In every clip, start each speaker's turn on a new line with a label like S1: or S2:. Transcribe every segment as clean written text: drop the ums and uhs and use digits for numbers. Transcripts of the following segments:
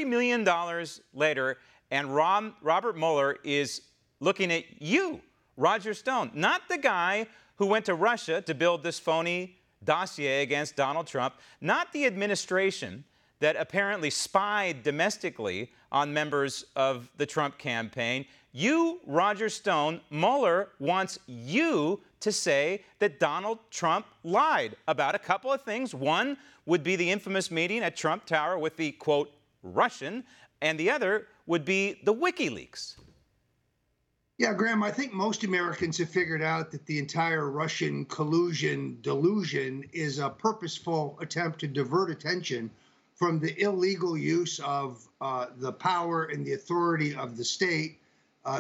S1: million later, and Robert Mueller is looking at you, Roger Stone, not the guy who went to Russia to build this phony dossier against Donald Trump, not the administration that apparently spied domestically on members of the Trump campaign. You, Roger Stone, Mueller wants you to say that Donald Trump lied about a couple of things. One would be the infamous meeting at Trump Tower with the, quote, Russian, and the other would be the WikiLeaks.
S2: Yeah, Graham, I think most Americans have figured out that the entire Russian collusion delusion is a purposeful attempt to divert attention from the illegal use of the power and the authority of the state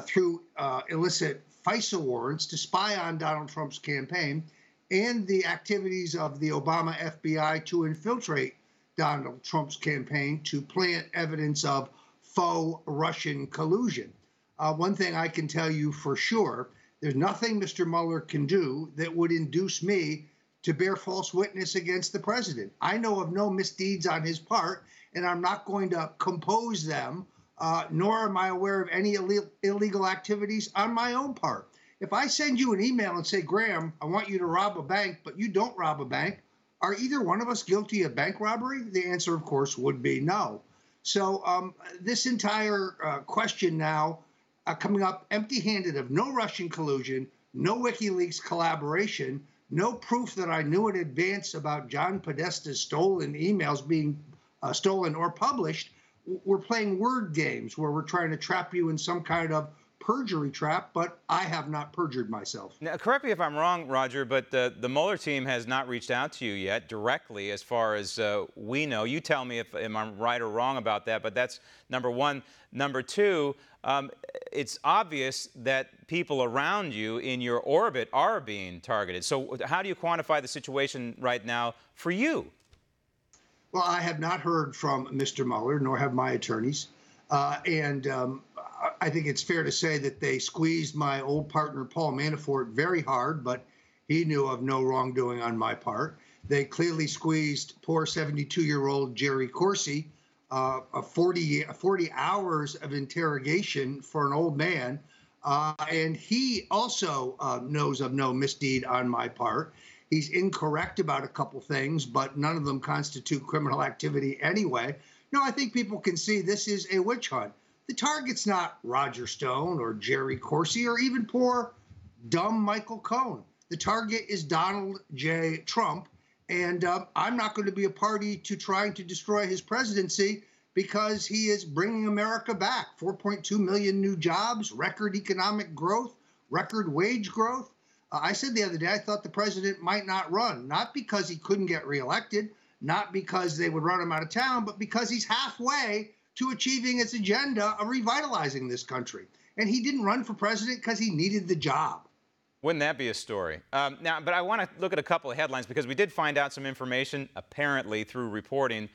S2: through illicit FISA warrants to spy on Donald Trump's campaign and the activities of the Obama FBI to infiltrate Donald Trump's campaign to plant evidence of faux Russian collusion. One thing I can tell you for sure, there's nothing Mr. Mueller can do that would induce me to bear false witness against the president. I know of no misdeeds on his part, and I'm not going to compose them, nor am I aware of any illegal activities on my own part. If I send you an email and say, Graham, I want you to rob a bank, but you don't rob a bank, are either one of us guilty of bank robbery? The answer, of course, would be no. So this entire question now coming up empty-handed of no Russian collusion, no WikiLeaks collaboration, no proof that I knew in advance about John Podesta's stolen emails being stolen or published. We're playing word games where we're trying to trap you in some kind of perjury trap, but I have not perjured myself.
S1: Now, correct me if I'm wrong, Roger, but the Mueller team has not reached out to you yet directly, as far as we know. You tell me if I'm right or wrong about that, but that's number one. Number two, it's obvious that people around you in your orbit are being targeted. So how do you quantify the situation right now for you?
S2: Well, I have not heard from Mr. Mueller, nor have my attorneys. I think it's fair to say that they squeezed my old partner, Paul Manafort, very hard, but he knew of no wrongdoing on my part. They clearly squeezed poor 72-year-old Jerry Corsi, 40 hours of interrogation for an old man. And he also knows of no misdeed on my part. He's incorrect about a couple things, but none of them constitute criminal activity anyway. No, I think people can see this is a witch hunt. The target's not Roger Stone or Jerry Corsi or even poor, dumb Michael Cohen. The target is Donald J. Trump, and I'm not going to be a party to trying to destroy his presidency because he is bringing America back. 4.2 million new jobs, record economic growth, record wage growth. I said the other day I thought the president might not run, not because he couldn't get reelected, not because they would run him out of town, but because he's halfway to achieving its agenda of revitalizing this country. And he didn't run for president because he needed the job.
S1: Wouldn't that be a story? Now, but I want to look at a couple of headlines because we did find out some information, apparently through reporting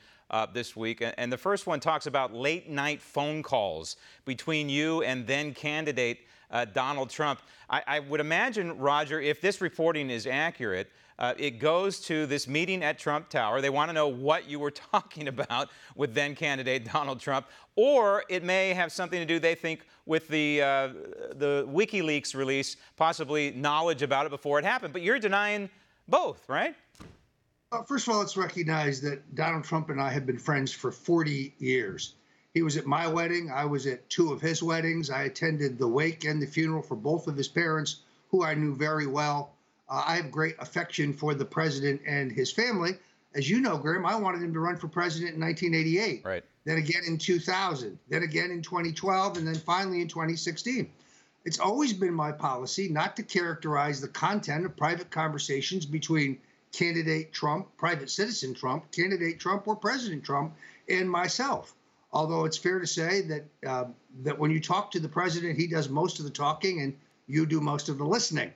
S1: this week. And the first one talks about late-night phone calls between you and then-candidate Donald Trump. I would imagine, Roger, if this reporting is accurate, it goes to this meeting at Trump Tower. They want to know what you were talking about with then-candidate Donald Trump. Or it may have something to do, they think, with the WikiLeaks release, possibly knowledge about it before it happened. But you're denying both, right?
S2: First of all, let's recognize that Donald Trump and I have been friends for 40 years. He was at my wedding. I was at two of his weddings. I attended the wake and the funeral for both of his parents, who I knew very well. I have great affection for the president and his family. As you know, Graham, I wanted him to run for president in 1988.
S1: Right.
S2: Then again in 2000, then again in 2012, and then finally in 2016. It's always been my policy not to characterize the content of private conversations between candidate Trump, private citizen Trump, candidate Trump, or President Trump, and myself. Although it's fair to say that that when you talk to the president, he does most of the talking and you do most of the listening.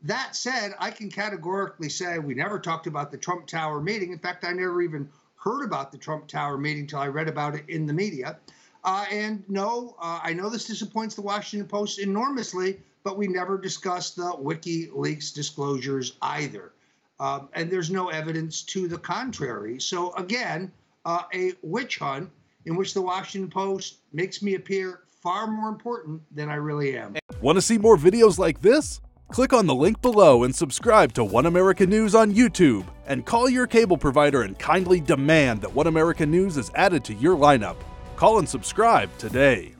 S2: That said, I can categorically say we never talked about the Trump Tower meeting. In fact, I never even heard about the Trump Tower meeting until I read about it in the media. And no, I know this disappoints the Washington Post enormously, but we never discussed the WikiLeaks disclosures either. And there's no evidence to the contrary. So again, a witch hunt. in which the Washington Post makes me appear far more important than I really am.
S3: Want to see more videos like this? Click on the link below and subscribe to One America News on YouTube, and call your cable provider and kindly demand that One America News is added to your lineup. Call and subscribe today.